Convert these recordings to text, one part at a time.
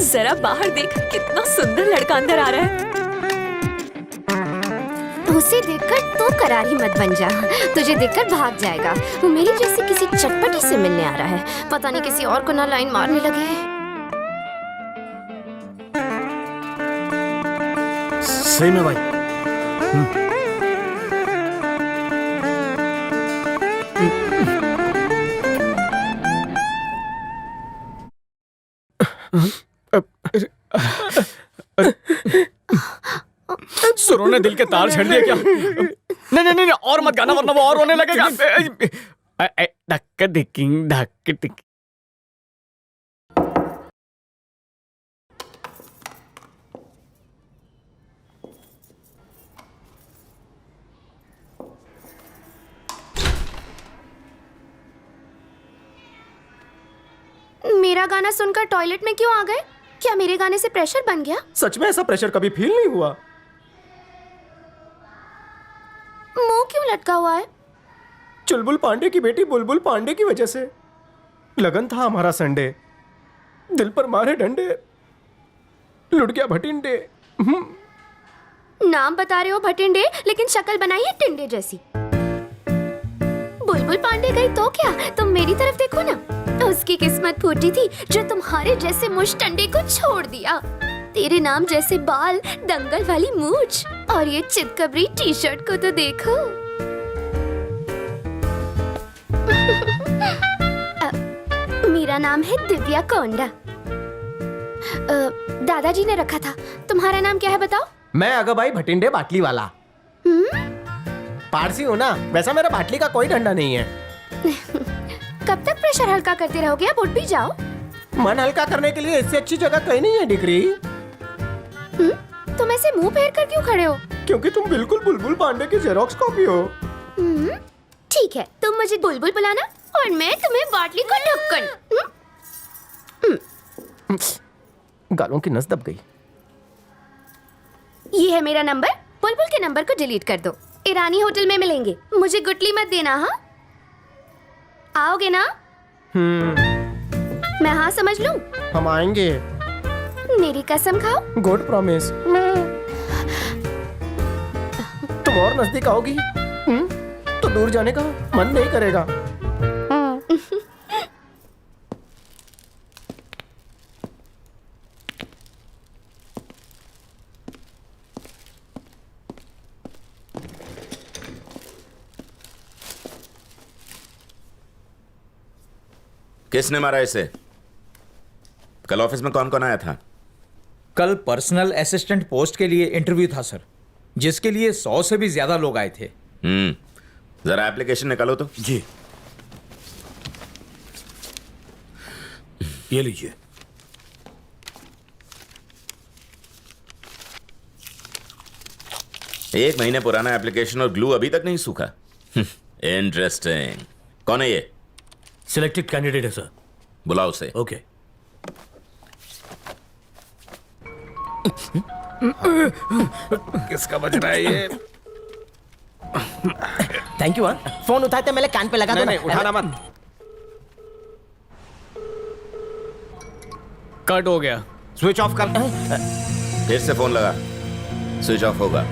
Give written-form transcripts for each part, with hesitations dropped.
जरा बाहर देख, कितना सुंदर लड़का अंदर आ रहा है। उसे देखकर तू करारी मत बन जा, तुझे देखकर भाग जाएगा। वो मेरी जैसे किसी चटपटी से मिलने आ रहा है, पता नहीं किसी और को ना लाइन मारने लगे। सही में भाई। सुरों ने दिल के तार छेड़ दिए क्या? नहीं नहीं नहीं, और मत गाना वरना वो और रोने लगेगा। धक्का दिकिंग धक्के टिक। मेरा गाना सुनकर टॉयलेट में क्यों आ गए? क्या मेरे गाने से प्रेशर बन गया? सच में ऐसा प्रेशर कभी फील नहीं हुआ। मुंह क्यों लटका हुआ है? चुलबुल पांडे की बेटी बुलबुल पांडे की वजह से। लगन था हमारा संडे, दिल पर मारे डंडे, लुट गया भटिंडे। नाम बता रहे हो भटिंडे, लेकिन शक्ल बनाई है टिंडे जैसी। बुलबुल पांडे गई तो क्या, तुम मेरी तरफ देखो ना। उसकी किस्मत फूटी थी जो तुम्हारे जैसे मुश्तंडे को छोड़ दिया। तेरे नाम जैसे बाल, दंगल वाली मूंछ और ये चितकबरी टी शर्ट को तो देखो। मेरा नाम है दिव्या कोंडा। दादाजी ने रखा था। तुम्हारा नाम क्या है बताओ? मैं अगबाई भटिंडे बाटली वाला। पारसी हूँ ना, वैसा मेरा बाटली का कोई डंडा नहीं है। कब तक प्रेशर हल्का करते रहोगे? अब उठ भी जाओ। मन हल्का करने के लिए इससे अच्छी जगह कहीं नहीं है डिग्री। तुम ऐसे मुंह फेर कर क्यों खड़े हो? क्योंकि तुम बिल्कुल बुलबुल पांडे की जेरोक्स कॉपी हो। ठीक है, तुम मुझे बुलबुल बुलाना और मैं तुम्हें बाटली का ढक्कन। गालों की नस दब गई। ये है मेरा नंबर। बुलबुल के नंबर को डिलीट कर दो। ईरानी होटल में मिलेंगे। मुझे गुटली मत देना। हाँ, आओगे ना? मैं हाँ समझ लूं? हम आएंगे। मेरी कसम खाओ। Good promise. तुम और नजदीक आओगी तो दूर जाने का मन नहीं करेगा। किसने मारा इसे? कल ऑफिस में कौन कौन आया था? कल पर्सनल असिस्टेंट पोस्ट के लिए इंटरव्यू था सर, जिसके लिए 100 से भी ज्यादा लोग आए थे। जरा एप्लीकेशन निकालो तो। जी, ये लीजिए। एक महीने पुराना एप्लीकेशन और ग्लू अभी तक नहीं सूखा। इंटरेस्टिंग। कौन है ये? सिलेक्टेड कैंडिडेट है सर। बुलाओ उसे। ओके। किसका बज रहा है ये? Thank you. फोन उठाते मेरे कान पे लगा दो। नहीं, उठाना मत। कट हो गया। स्विच ऑफ कर। फिर से फोन लगा, स्विच ऑफ होगा।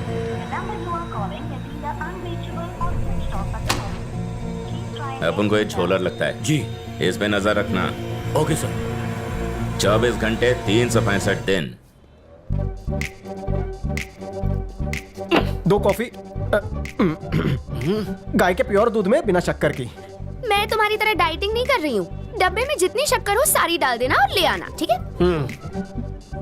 अपन को ये झोलर लगता है जी, इस पे नजर रखना। Okay sir. 24 घंटे 365 दिन। 2 कॉफी गाय के प्योर दूध में बिना शक्कर की। मैं तुम्हारी तरह डाइटिंग नहीं कर रही हूँ। डब्बे में जितनी शक्कर हो सारी डाल देना और ले आना, ठीक है?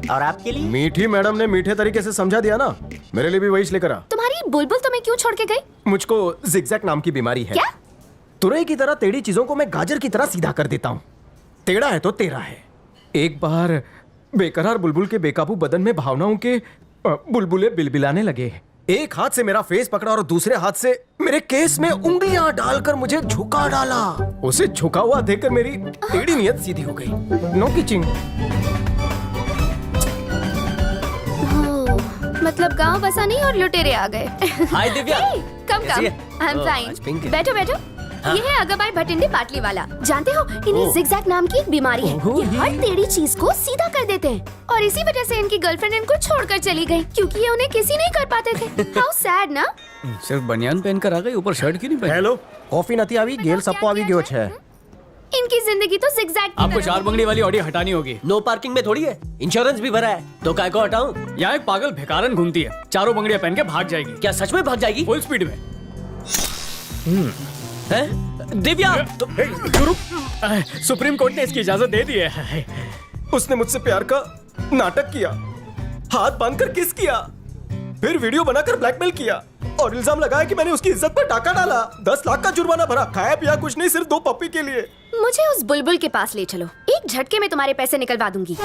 और आपके लिए? मीठी मैडम ने मीठे तरीके से समझा दिया ना, मेरे लिए भी वही लेकर आ। तुम्हारी बुलबुल तुम्हें क्यों छोड़ के गई? मुझको जिगजैग नाम की बीमारी है। क्या? तुरई की तरह टेढ़ी चीजों को मैं गाजर की तरह सीधा कर देता हूँ। टेढ़ा है तो तेरा है। एक बार बेकरार बुलबुल के बेकाबू बदन में भावनाओं के बुलबुले बिलबिलाने लगे। एक हाथ से मेरा फेस पकड़ा और दूसरे हाथ से मेरे केस में उंगलियां डालकर मुझे झुका डाला। उसे झुका हुआ देखकर मेरी टेढ़ी नियत सीधी हो गई। नो किचिंग। मतलब गांव बसा नहीं और लुटेरे आ गए। Hi Divya. Come come. I am fine. बैठो बैठो। ये है अगाबाई भटिंडे बाटली वाला। जानते हो इन्हें जिगजैग नाम की एक बीमारी है। ये हर टेढ़ी चीज को सीधा कर देते हैं और इसी वजह से इनकी गर्लफ्रेंड इनको छोड़कर चली गई क्योंकि ये उन्हें किसी नहीं कर पाते थे। हाउ सैड ना। सिर्फ बनियान पहनकर आ गई, ऊपर शर्ट क्यों नहीं पहनी? हेलो कॉफी નથી આવી ગેલ સપ્પો આવી ગયો છે। इनकी जिंदगी तो जिगजैग की आपको तरह 4 बंगड़ी वाली ऑडी हटानी होगी। नो पार्किंग में थोड़ी है, इंश्योरेंस भी भरा है, तो काय को हटाऊं? यहाँ एक पागल भिखारन घूमती है, चारों बंगड़ियां पहन के भाग जाएगी। क्या सच में भाग जाएगी? फुल स्पीड में। हैं? दिव्या सुप्रीम कोर्ट ने इसकी इजाजत दे दी है। उसने मुझसे प्यार का नाटक किया, हाथ बांधकर किस किया, फिर वीडियो बनाकर ब्लैकमेल किया और इल्जाम लगाया कि मैंने उसकी इज्जत पर टाका डाला। 10 लाख का जुर्माना भरा, खाया पिया कुछ नहीं, सिर्फ 2 पप्पी के लिए। मुझे उस बुलबुल के पास ले चलो, एक झटके में तुम्हारे पैसे निकलवा दूंगी।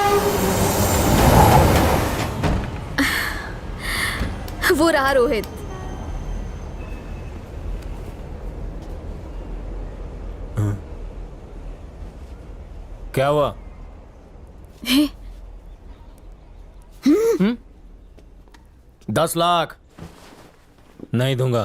वो रहा रोहित। क्या हुआ? 10 लाख नहीं दूंगा।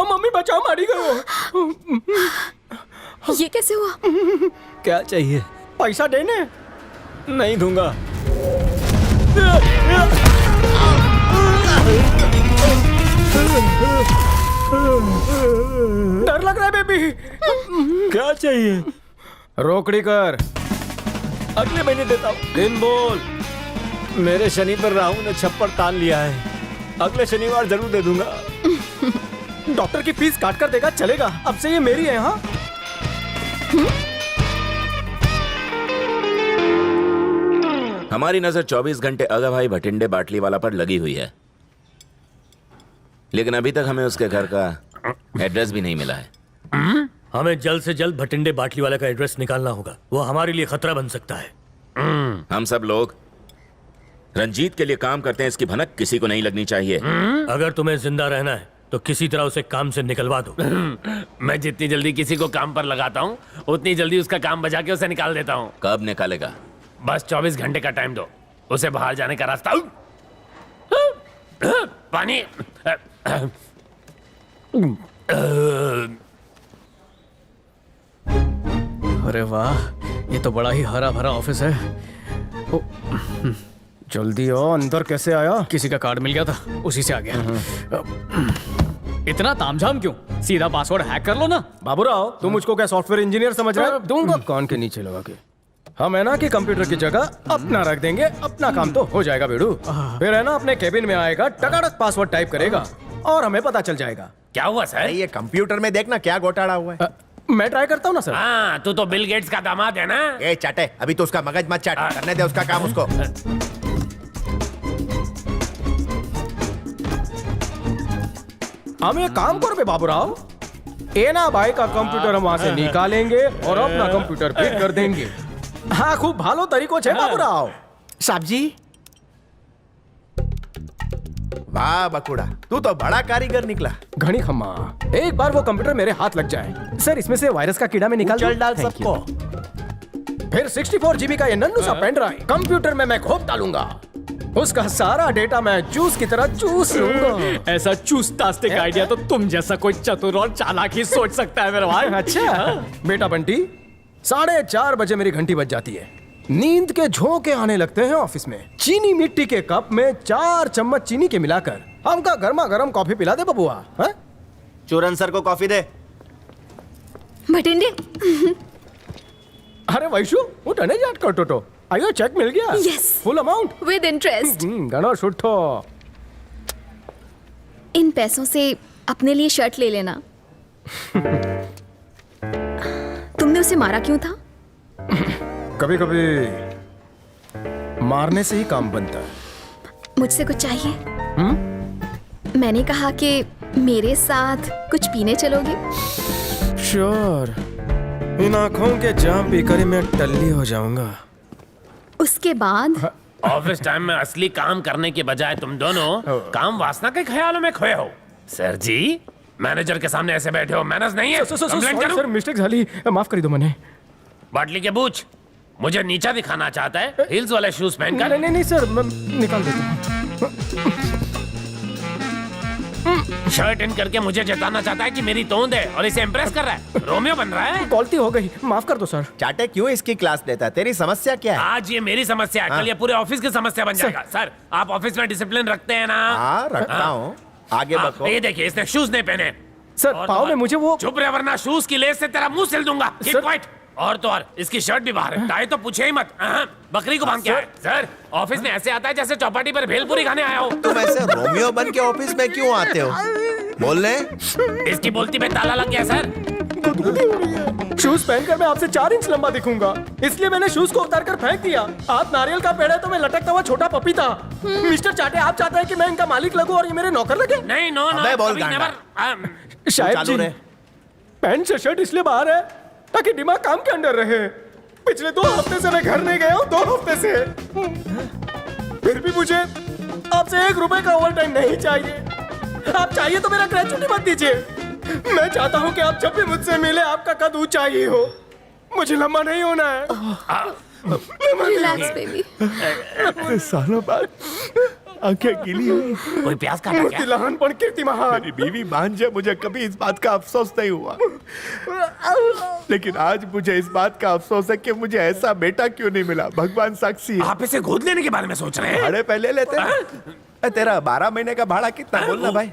मम्मी बचाओ, मारी गयो। ये कैसे हुआ? क्या चाहिए? पैसा देने। नहीं दूंगा। डर लग रहा है बेबी। क्या चाहिए? रोकड़ी कर, अगले महीने देता हूँ। दिन बोल। मेरे शनि पर राहु ने छप्पर तान लिया है, अगले शनिवार जरूर दे दूंगा। डॉक्टर की फीस काट कर देगा, चलेगा। अब से ये मेरी है। हाँ हमारी नजर 24 घंटे अगाभाई भटिंडे बाटली वाला पर लगी हुई है, लेकिन अभी तक हमें उसके घर का एड्रेस भी नहीं मिला है। हमें जल्द से जल्द भटिंडे बाटली वाले का एड्रेस निकालना होगा, वो हमारे लिए खतरा बन सकता है। हम सब लोग रंजीत के लिए काम करते हैं, इसकी भनक किसी को नहीं लगनी चाहिए। अगर तुम्हें जिंदा रहना है तो किसी तरह उसे काम से निकलवा दो। मैं जितनी जल्दी किसी को काम पर लगाता हूँ उतनी जल्दी उसका काम बजा के उसे निकाल देता हूँ। कब निकालेगा? बस 24 घंटे का टाइम दो, उसे बाहर जाने का रास्ता। पानी। अरे वाह, ये तो बड़ा ही हरा भरा ऑफिस है। ओ, जल्दी आओ, अंदर कैसे आया? किसी का कार्ड मिल गया था, उसी से आ गया। इतना तामझाम क्यों? सीधा पासवर्ड हैक कर लो ना। बाबूराव, तुम मुझको क्या सॉफ्टवेयर इंजीनियर समझ रहे हो? दूंगा कान के नीचे लगा के। हम है ना कि कंप्यूटर की जगह अपना रख देंगे, अपना काम तो हो जाएगा बेड़ू। फिर है ना अपने केबिन में आएगा, टकाटक पासवर्ड टाइप करेगा और हमें पता चल जाएगा। क्या हुआ सर? ये कंप्यूटर में देखना क्या घोटाला हुआ है। मैं ट्राई करता हूँ ना सर। हाँ, तू तो बिल गेट्स का दामाद है ना। ए चाटे, अभी तो उसका मगज मत चाट, करने दे उसका काम उसको। हम एक काम करो बे बाबूराव, एना भाई का कंप्यूटर हम वहां से निकालेंगे और अपना कंप्यूटर फिट कर देंगे। हाँ, खूब भालो तरीको छे बाबूराव। साहब जी, वाह बकुड़ा, तू तो बड़ा कारीगर निकला। घनी खम्मा, एक बार वो कंप्यूटर मेरे हाथ लग जाए सर, इसमें से वायरस का कीड़ा में निकाल चल डाल Thank सबको। you। फिर 64 GB का ये नन्नू सा पेन ड्राइव कंप्यूटर में मैं खोप डालूंगा, उसका सारा डेटा मैं जूस की तरह चूस लूंगा। ऐसा चूसतास्तिक आइडिया तो तुम जैसा कोई चतुर और चालाक ही सोच सकता है मेरे भाई। अच्छा बेटा बंटी, 4:30 बजे मेरी घंटी बज जाती है, नींद के झोंके आने लगते हैं ऑफिस में। चीनी मिट्टी के कप में 4 चम्मच चीनी के मिलाकर हमका गर्मा गर्म कॉफी पिला दे बबुआ। हाँ? चूरन सर को कॉफी दे। भटिंडे। अरे वैशु, उठ ने जाट कर टोटो। आयो चेक मिल गया? Yes. Full amount with interest. गणो सुठो। इन पैसों से अपने लिए शर्ट ले लेना। तुमने उसे मारा क्यों था? कभी कभी मारने से ही काम बनता है। मुझसे कुछ चाहिए? मैंने कहा कि मेरे साथ कुछ पीने चलोगे? श्योर, इन आंखों के जाम पीकर ही मैं टल्ली हो जाऊंगा। उसके बाद ऑफिस टाइम में असली काम करने के बजाय तुम दोनों काम वासना के ख्यालों में खोए हो। सर जी, मैनेजर के सामने ऐसे बैठे हो, मैनर्स नहीं है। कंप्लेंट करूं? सर मिस्टेक झाली, माफ करी दो मैंने। बाटली के बूच, मुझे नीचा दिखाना चाहता है हील्स वाले शूज पहनकर? नहीं सर, मैं निकाल देता हूँ। शर्ट इन करके मुझे जताना चाहता है कि मेरी तोंद है और इसे इम्प्रेस कर रहा है। रोमियो बन रहा है। गलती हो गई, माफ कर दो सर। चाटे क्यों इसकी क्लास लेता है? तेरी समस्या क्या है? आज ये मेरी समस्या है, कल ये पूरे ऑफिस की समस्या बन जाएगा। सर, आप ऑफिस में डिसिप्लिन रखते हैं ना? हाँ रखता हूँ। आगे बको। ये देखिए, इसने शूज नहीं पहने। सर, पाँव में मुझे वो... चुप रहे वरना शूज की लेस से तेरा मुंह सिल दूंगा। Keep quiet। और तो और इसकी शर्ट भी बाहर है, टाई तो पूछे ही मत। बकरी को बांध के आए। सर, ऑफिस में ऐसे आता है जैसे चौपाटी पर भेलपुरी खाने आया हो। तुम ऐसे रोमियो बन के ऑफिस में क्यों आते हो? बोलने? इसकी बोलती में ताला लग गया सर। शूज पहनकर मैं आपसे 4 इंच लंबा दिखूंगा, इसलिए मैंने शूज को उतार कर फेंक दिया। आप नारियल का पेड़ है तो मैं लटकता हुआ छोटा पपीता। मिस्टर चाटे, आप चाहते हैं कि मैं इनका मालिक लगूं और ये मेरे नौकर लगे? नहीं, नो नो, अबे बोल कभी गांडा। never। शायद जी, पैंट से शर्ट इसलिए बाहर है ताकि दिमाग काम के अंदर रहे। पिछले 2 हफ्ते से मैं घर नहीं गया हूँ, 2 हफ्ते से। फिर भी मुझे आपसे 1 रुपए का ओवर टाइम नहीं चाहिए। आप चाहिए तो मेरा ग्रेचुटी मत दीजिए। मैं चाहता हूँ कि आप जब भी मुझसे मिले आपका कद ऊंचा ही हो, मुझे लंबा नहीं होना है। Relax baby. सालों बाद आंखें गीली हुई। कोई प्यास काटा क्या? दिलहनपन कीर्ति महान। मेरी बीवी भांजे, मुझे कभी इस बात का अफसोस नहीं हुआ, लेकिन आज मुझे इस बात का अफसोस है कि मुझे ऐसा बेटा क्यों नहीं मिला। भगवान साक्षी है। आप इसे गोद लेने के बारे में सोच रहे हैं? भाड़े पहले लेते हैं। तेरा 12 महीने का भाड़ा कितना? बोलना भाई।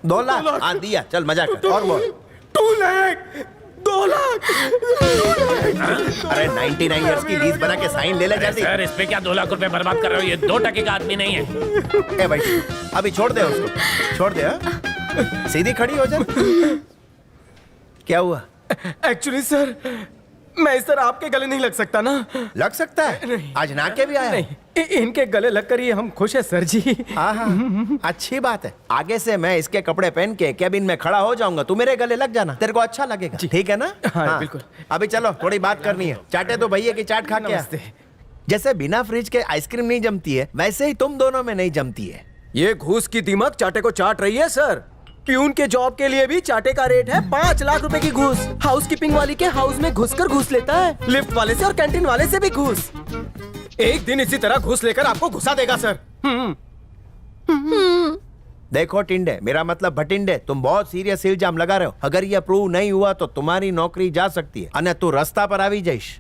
2 लाख। हाँ दिया, चल मजा कर। और बोल। 2 लाख 2 लाख। अरे 99 इयर्स की लीज बना के साइन ले ले जल्दी। सर, इस पे क्या 2 लाख रुपए बर्बाद कर रहे हो? ये 2% का आदमी नहीं है। ए भाई, अभी छोड़ दे उसको, छोड़ दे। हाँ? सीधी खड़ी हो जा। क्या हुआ? एक्चुअली सर, मैं इस तरह आपके गले नहीं लग सकता ना। लग सकता है? आज नाके भी आया। नहीं, इनके गले लगकर ही हम खुश है सर जी। हाँ, अच्छी बात है। आगे से मैं इसके कपड़े पहन के केबिन में खड़ा हो जाऊंगा, तू मेरे गले लग जाना, तेरे को अच्छा लगेगा। ठीक है ना? हाँ, बिल्कुल। अभी चलो थोड़ी बात करनी है। चाटे तो भैया की चाट खा के आ। जैसे बिना फ्रिज के आइसक्रीम नहीं जमती है, वैसे ही तुम दोनों में नहीं जमती है। ये घूस की दीमक चाटे को चाट रही है सर। प्यून के जॉब के लिए भी चाटे का रेट है 5 लाख रुपए की घूस। हाउसकीपिंग वाली के हाउस में घुसकर घूस लेता है, लिफ्ट वाले से और कैंटीन वाले से भी घूस। एक दिन इसी तरह घूस लेकर आपको घुसा देगा सर। देखो टिंडे, मेरा मतलब भटिंडे, तुम बहुत सीरियस इल्जाम लगा रहे हो। अगर यह प्रूव नहीं हुआ तो तुम्हारी नौकरी जा सकती है, अन्य तू रास्ता पर आवी जाइश।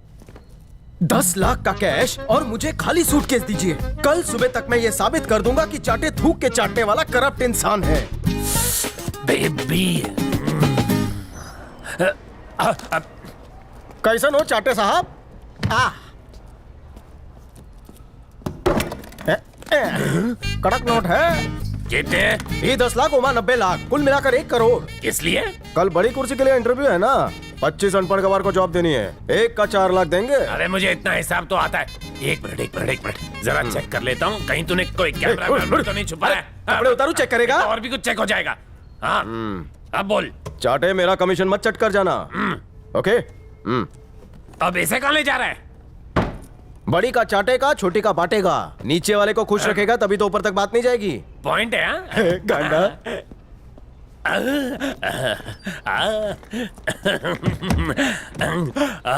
10 लाख का कैश और मुझे खाली सूटकेस दीजिए। कल सुबह तक मैं ये साबित कर दूंगा कि चाटे थूक के चाटने वाला करप्ट इंसान है। बेबी। कैसन हो चाटे साहब? कड़क नोट है। कितने? ये 10 लाख ओमा 90 लाख, कुल मिलाकर 1 करोड़। इसलिए कल बड़ी कुर्सी के लिए इंटरव्यू है ना। 25 अनपढ़ गवार को जॉब देनी है। 1 का 4 लाख देंगे। अरे मुझे इतना हिसाब तो आता है। एक मिनट जरा चेक कर लेता हूँ, कहीं तूने कोई कैमरा तो नहीं छुपा है? कपड़े उतारू, चेक करेगा। और भी कुछ चेक हो जाएगा। हाँ, अब बोल। चाटे, मेरा कमीशन मत चट कर जाना। ओके। अब इसे कहाँ ले जा रहा है? बड़ी का चाटेगा, छोटी का बांटेगा। नीचे वाले को खुश रखेगा तभी तो ऊपर तक बात नहीं जाएगी। पॉइंट है। हाँ? गांडा।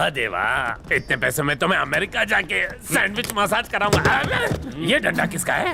देवा, इतने पैसों में तो मैं अमेरिका जाके सैंडविच मसाज कराऊंगा। ये डंडा किसका है?